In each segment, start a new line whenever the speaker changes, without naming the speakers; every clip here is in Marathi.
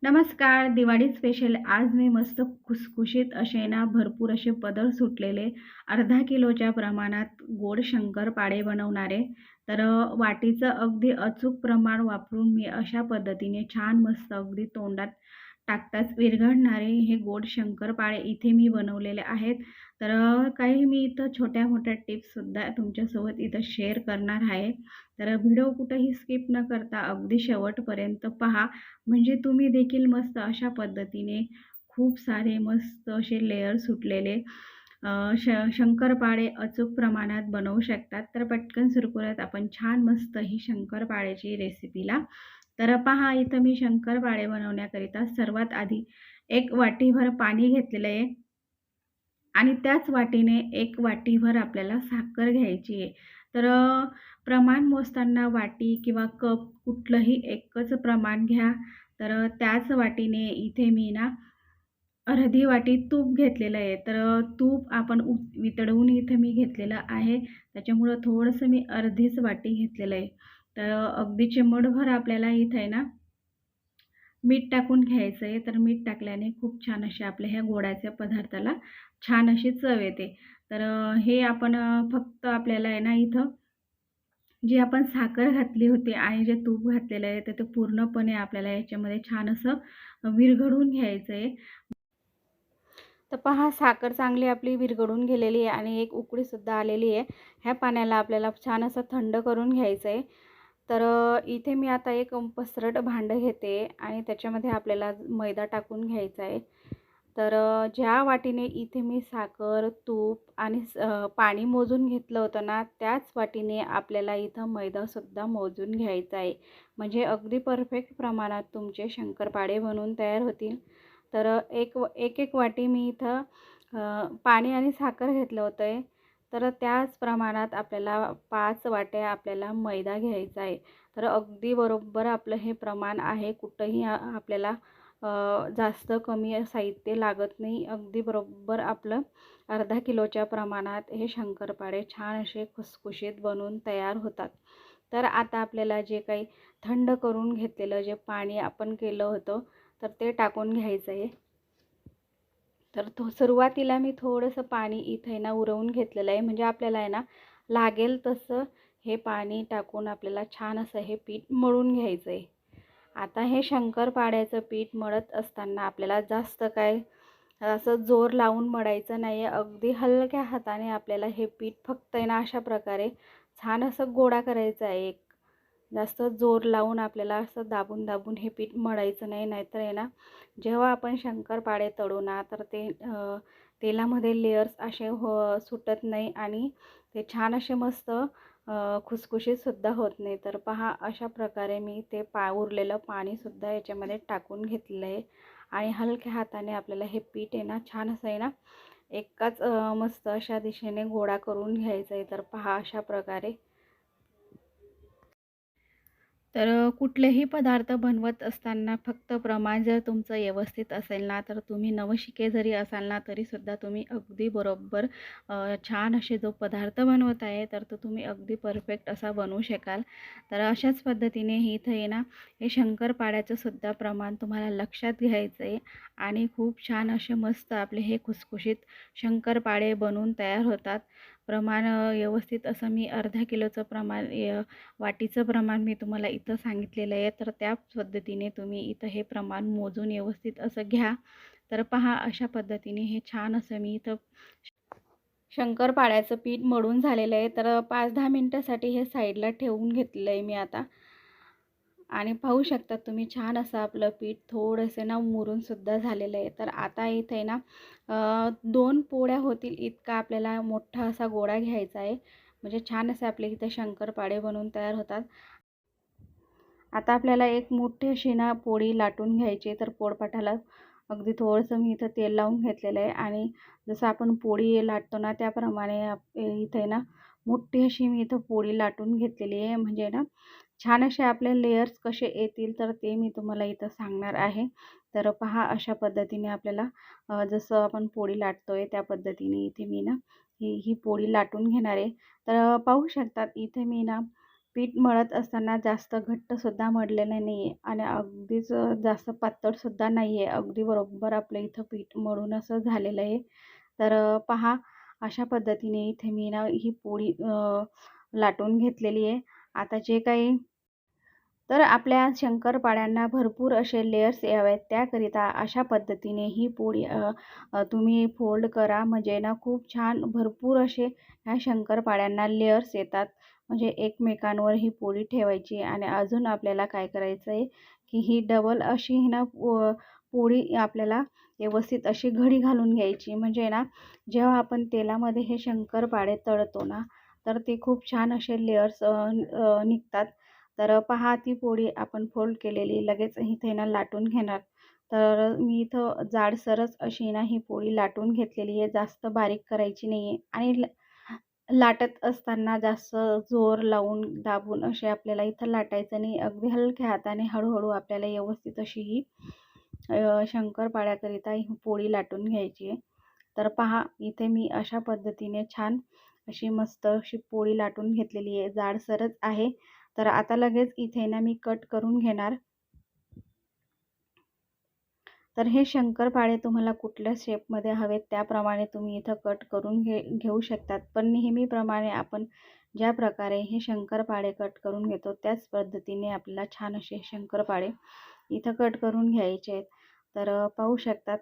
नमस्कार. दिवाळी स्पेशल आज मी मस्त खुसखुशीत असे ना भरपूर असे पदर सुटलेले अर्धा किलोच्या प्रमाणात गोड शंकरपाळे बनवणार आहे. तर वाटीचं अगदी अचूक प्रमाण वापरून मी अशा पद्धतीने छान मस्त अगदी तोंडात टाकताच विरघळणारे हे गोड शंकरपाळे इथे मी बनवलेले आहेत. तर काही मी इथं छोट्या-मोठ्या टिप्ससुद्धा तुमच्यासोबत इथं शेअर करणार आहे. तर व्हिडिओ कुठेही स्किप न करता अगदी शेवटपर्यंत पहा. म्हणजे तुम्ही देखील मस्त अशा पद्धतीने खूप सारे मस्त असे लेयर सुटलेले शंकरपाळे अचूक प्रमाणात बनवू शकतात. तर पटकन सुरू करूयात आपण छान मस्त ही शंकरपाळ्याची रेसिपीला. तर पहा इथं मी शंकरपाळे बनवण्याकरिता सर्वात आधी 1 वाटीभर पाणी घेतलेलं आहे आणि त्याच वाटीने 1 वाटीभर आपल्याला साखर घ्यायची आहे. तर प्रमाण मोजताना वाटी किंवा कप कुठलंही एकच प्रमाण घ्या. तर त्याच वाटीने इथे मी ना अर्धी वाटी तूप घेतलेलं आहे. तर तूप आपण वितळवून इथे मी घेतलेलं आहे. त्याच्यामुळं थोडंसं मी अर्धीच वाटी घेतलेलं आहे. तर अगदी चिमूटभर आपल्याला इथे आहे ना मीठ टाकून घ्यायचं आहे. तर मीठ टाकल्याने खूप छान अशा आपल्या ह्या गोडाच्या पदार्थाला छान अशी चव येते. तर हे आपण फक्त आपल्याला आहे ना इथं जी आपण साखर घातली होती आणि जे तूप घातलेलं आहे, तर ते पूर्णपणे आपल्याला याच्यामध्ये छान असं विरघळून घ्यायचं आहे. तर पहा साखर चांगली आपली विरघळून गेलेली आहे आणि एक उकळीसुद्धा आलेली आहे. ह्या पाण्याला आपल्याला छान असं थंड करून घ्यायचं आहे. तर इथे मी आता एक पसरट भांडं घेते आणि त्याच्यामध्ये आपल्याला मैदा टाकून घ्यायचा आहे. तर ज्या वाटीने इथे मी साखर, तूप आणि पाणी मोजून घेतलं होतं ना, त्याच वाटीने आपल्याला इथं मैदासुद्धा मोजून घ्यायचा आहे. म्हणजे अगदी परफेक्ट प्रमाणात तुमचे शंकरपाळे बनवून तयार होतील. तर एक वाटी मी इथं पाणी आणि साखर घेतलं होतं आहे. तर त्याच प्रमाणात आपल्याला 5 वाट्या आपल्याला मैदा घ्यायचा आहे. तर अगदी बरोबर आपलं हे प्रमाण आहे. कुठंही आपल्याला जास्त कमी साहित्य लागत नाही. अगदी बरोबर आपलं अर्धा किलोच्या प्रमाणात हे शंकरपाळे छान असे खुसखुशीत बनून तयार होतात. तर आता आपल्याला जे काही थंड करून घेतलेलं जे पाणी आपण केलं होतं, तर ते टाकून घ्यायचं आहे. तर सुरुवातीला मी थोडंसं पाणी इथे ना उरवून घेतलेलं आहे. म्हणजे आपल्याला आहे ना लागेल तसं हे पाणी टाकून आपल्याला छान असं हे पीठ मळून घ्यायचं आहे. आता हे शंकरपाळ्याचं पीठ मळत असताना आपल्याला जास्त काय असं जोर लावून मळायचं नाही आहे. अगदी हलक्या हाताने आपल्याला हे पीठ फक्त आहे ना अशा प्रकारे छान असं गोळा करायचा आहे. जास्त जोर लावून आपल्याला असं दाबून दाबून हे पीठ मळायचं नाही. नाहीतर आहे ना जेव्हा आपण शंकरपाळे तळू ना तर ते तेलामध्ये लेयर्स असे सुटत नाही आणि ते छान असे मस्त खुसखुशीतसुद्धा होत नाही. तर पहा अशा प्रकारे मी ते उरलेलं पाणीसुद्धा याच्यामध्ये टाकून घेतलेलं आहे आणि हलक्या हाताने आपल्याला हे पीठ आहे ना छान असं आहे ना एकाच मस्त अशा दिशेने गोळा करून घ्यायचं आहे. तर पहा अशा प्रकारे तर कुठलेही पदार्थ बनवत असताना फक्त प्रमाण जर तुमचं व्यवस्थित असेल ना, तर तुम्ही नवशिके जरी असाल ना, तरीसुद्धा तुम्ही अगदी बरोबर छान असे जो पदार्थ बनवत आहे, तर तो तुम्ही अगदी परफेक्ट असा बनवू शकाल. तर अशाच पद्धतीने हे इथं आहे ना, हे शंकरपाळ्याचं सुद्धा प्रमाण तुम्हाला लक्षात घ्यायचं आहे आणि खूप छान असे मस्त आपले हे खुसखुशीत शंकरपाळे बनवून तयार होतात. प्रमाण व्यवस्थित असं मी अर्धा किलोचं प्रमाण वाटीचं प्रमाण मी तुम्हाला इथं सांगितलेलं आहे. तर त्या पद्धतीने तुम्ही इथं हे प्रमाण मोजून व्यवस्थित असं घ्या. तर पहा अशा पद्धतीने हे छान असं मी इथं शंकरपाळ्याचं पीठ मळून झालेलं आहे. तर 5-10 मिनिटासाठी हे साईडला ठेवून घेतलेलं आहे मी आता. आणि पाहू शकता तुम्ही छान असं आपलं पीठ थोडंसं ना मुरूनसुद्धा झालेलं आहे. तर आता इथे ना 2 पोळ्या होतील इतका आपल्याला मोठा असा गोळा घ्यायचा आहे. म्हणजे छान असे आपले इथे शंकरपाळे बनवून तयार होतात. आता आपल्याला एक मोठी अशी ना पोळी लाटून घ्यायची. तर पोळपाटाला अगदी थोडंसं मी इथं तेल लावून घेतलेलं आहे आणि जसं आपण पोळी लाटतो ना त्याप्रमाणे इथे ना मोठी अशी मी इथं पोळी लाटून घेतलेली आहे. म्हणजे ना छान असे आपले लेयर्स कसे येतील तर ते मी तुम्हाला इथं सांगणार आहे. तर पहा अशा पद्धतीने आपल्याला जसं आपण पोळी लाटतोय त्या पद्धतीने इथे मी ना ही पोळी लाटून घेणार आहे. तर पाहू शकतात इथे मी ना पीठ मळत असताना जास्त घट्टसुद्धा मळलेलं नाही आहे आणि अगदीच जास्त पातळसुद्धा नाही आहे. अगदी बरोबर आपलं इथं पीठ मळून असं झालेलं आहे. तर पहा अशा पद्धतीने इथे मी ना ही पोळी लाटून घेतलेली आहे. आता जे काही तर आपल्या शंकरपाळ्यांना भरपूर असे लेयर्स यावेत त्याकरिता अशा पद्धतीने ही पोळी तुम्ही फोल्ड करा, म्हणजे ना खूप छान भरपूर असे ह्या शंकरपाळ्यांना लेयर्स येतात. म्हणजे एकमेकांवर ही पोळी ठेवायची आणि अजून आपल्याला काय करायचं आहे की ही डबल अशी ना पोळी आपल्याला व्यवस्थित अशी घडी घालून घ्यायची. म्हणजे ना जेव्हा आपण तेलामध्ये हे शंकरपाळे तळतो ना, तर ते खूप छान असे लेयर्स निघतात. तर पहा ती पोळी आपण फोल्ड केलेली लगेच इथे ना लाटून घेणार. तर मी इथं जाडसरच अशी ना ही पोळी लाटून घेतलेली आहे. जास्त बारीक करायची नाही आहे आणि लाटत असताना जास्त जोर लावून दाबून असे आपल्याला इथं लाटायचं नाही. अगदी हलक्या हाताने हळूहळू आपल्याला व्यवस्थित अशी ही शंकरपाळ्याकरिता ही पोळी लाटून घ्यायची आहे. तर पहा इथे मी अशा पद्धतीने छान अशी मस्त अशी पोळी लाटून घेतलेली आहे. जाडसरच आहे. तर आता लगेच इथे ना मी कट करून घेणार. तर हे शंकरपाळे तुम्हाला कुठल्या शेपमध्ये हवेत त्याप्रमाणे तुम्ही इथं कट करून घेऊ शकतात. पण नेहमीप्रमाणे आपण ज्या प्रकारे हे शंकरपाळे कट करून घेतो त्याच पद्धतीने आपल्याला छान असे शंकरपाळे इथं कट करून घ्यायचे आहेत. तर पाहू शकतात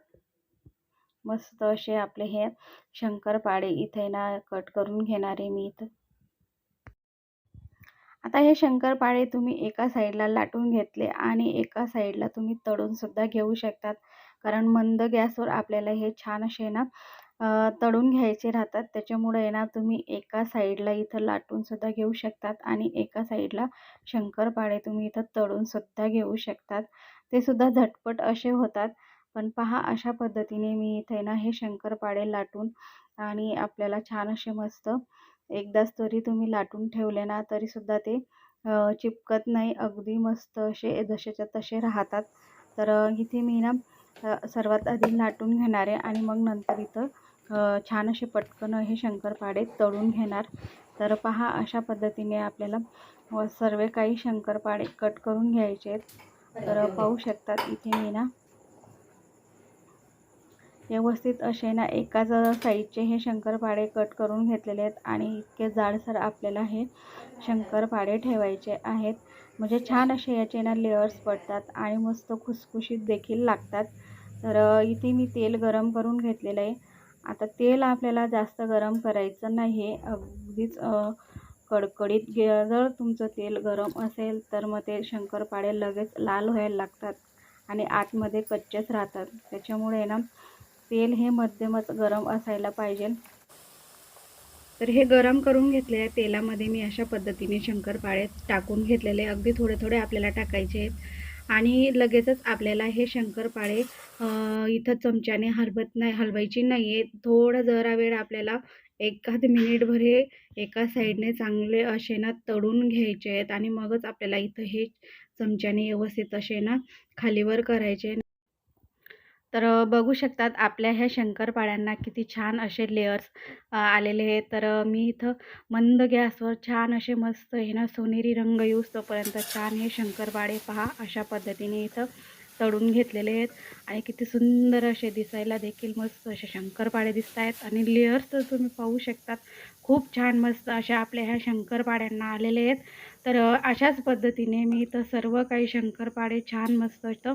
मस्त असे आपले हे शंकरपाळे इथे ना कट करून घेणार आहे मी इथं. आता हे शंकरपाळे तुम्ही एका साईडला लाटून घेतले आणि एका साईडला तुम्ही तळूनसुद्धा घेऊ शकतात. कारण मंद गॅसवर आपल्याला हे छान असे ना तळून घ्यायचे राहतात. त्याच्यामुळे ना तुम्ही एका साईडला इथं लाटूनसुद्धा घेऊ शकतात आणि एका साईडला शंकरपाळे तुम्ही इथं तळूनसुद्धा घेऊ शकतात. ते सुद्धा झटपट असे होतात. पण पहा अशा पद्धतीने मी इथे ना हे शंकरपाळे लाटून आणि आपल्याला छान असे मस्त एकदाच तरी तुम्ही लाटून ठेवले ना तरीसुद्धा ते चिपकत नाही. अगदी मस्त असे जसेच्या तसे राहतात. तर इथे मी ना सर्वात आधी लाटून घेणार आहे आणि मग नंतर इथं छान असे पटकन हे शंकरपाळे तळून घेणार. तर पहा अशा पद्धतीने आपल्याला सर्व काही शंकरपाळे कट करून घ्यायचे आहेत. तर पाहू शकतात इथे मी ना व्यवस्थित असे ना एकाच साईडचे हे शंकरपाळे कट करून घेतलेले आहेत आणि इतके जाडसर आपल्याला हे शंकरपाळे ठेवायचे आहेत. म्हणजे छान असे याचे ना लेयर्स पडतात आणि मस्त खुसखुशीत देखील लागतात. तर इथे मी तेल गरम करून घेतलेलं आहे. आता तेल आपल्याला जास्त गरम करायचं नाही, अगदीच कडकडीत जर तुमचं तेल गरम असेल तर मग ते शंकरपाळे लगेच लाल व्हायला लागतात आणि आतमध्ये कच्चेच राहतात. त्याच्यामुळे ना तेल हे मध्यमच गरम असायला पाहिजे. तर हे गरम करून घेतलेल्या तेलामध्ये मी अशा पद्धतीने शंकरपाळे टाकून घेतलेले. अगदी थोडे थोडे आपल्याला टाकायचे आहेत आणि लगेचच आपल्याला हे शंकरपाळे इथं चमच्याने हलवायची नाही आहे. थोडा जरा वेळ आपल्याला एखाद मिनिटभर हे एका साईडने चांगले असे ना तळून घ्यायचे आहेत आणि मगच आपल्याला इथं हे चमच्याने व्यवस्थित असे ना खालीवर करायचे. तर बघू शकतात आपल्या ह्या शंकरपाळ्यांना किती छान असे लेयर्स आलेले आहेत. तर मी इथं मंद गॅसवर छान असे मस्त हे ना सोनेरी रंग येऊस तोपर्यंत छान हे शंकरपाळे पहा अशा पद्धतीने इथं तळून घेतलेले आहेत आणि किती सुंदर असे दिसायला देखील मस्त असे शंकरपाळे दिसत आहेत आणि लेयर्स तर तुम्ही पाहू शकतात खूप छान मस्त अशा आपल्या ह्या शंकरपाळ्यांना आलेले आहेत. तर अशाच पद्धतीने मी इथं सर्व काही शंकरपाळे छान मस्त इथं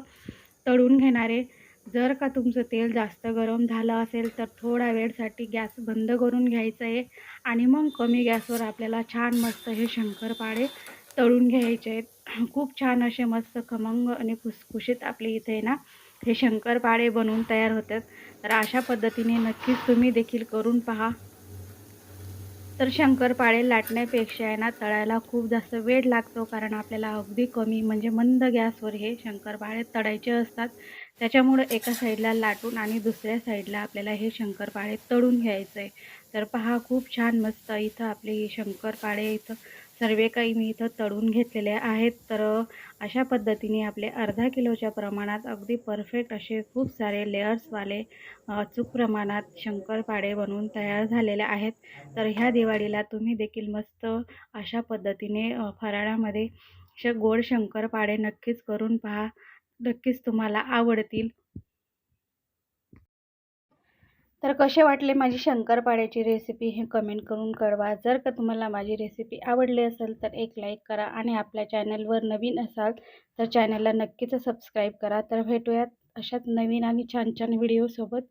तळून घेणार आहे. जर का तुमचं तेल जास्त गरम झालं असेल तर थोडा वेळसाठी गॅस बंद करून घ्यायचं आहे आणि मग कमी गॅसवर आपल्याला छान मस्त हे शंकरपाळे तळून घ्यायचे आहेत. खूप छान असे मस्त खमंग आणि खुसखुशीत आपले इथे ना हे शंकरपाळे बनवून तयार होतात. तर अशा पद्धतीने नक्कीच तुम्ही देखील करून पहा. तर शंकरपाळे लाटण्यापेक्षा आहे ना तळायला खूप जास्त वेळ लागतो, कारण आपल्याला अगदी कमी म्हणजे मंद गॅसवर हे शंकरपाळे तळायचे असतात. त्याच्यामुळे एका साईडला लाटून आणि दुसऱ्या साईडला आपल्याला हे शंकरपाळे तळून घ्यायचं आहे. तर पहा खूप छान मस्त इथं आपले शंकरपाळे इथं सर्व काही मी इथं तळून घेतलेले आहेत. तर अशा पद्धतीने आपले अर्धा किलोच्या प्रमाणात अगदी परफेक्ट असे खूप सारे लेयर्सवाले अचूक प्रमाणात शंकरपाळे बनवून तयार झालेले आहेत. तर ह्या दिवाळीला तुम्ही देखील मस्त अशा पद्धतीने फराळामध्ये असे गोड शंकरपाळे नक्कीच करून पहा. नक्कीच तुम्हाला आवडतील. तर कसे वाटले माझी शंकरपाळ्याची रेसिपी हे कमेंट करून कळवा. जर का तुम्हाला माझी रेसिपी आवडली असेल तर एक लाईक करा आणि आपल्या चॅनलवर नवीन असाल तर चॅनलला नक्कीच सबस्क्राईब करा. तर भेटूयात अशाच नवीन आणि छान छान व्हिडिओसोबत.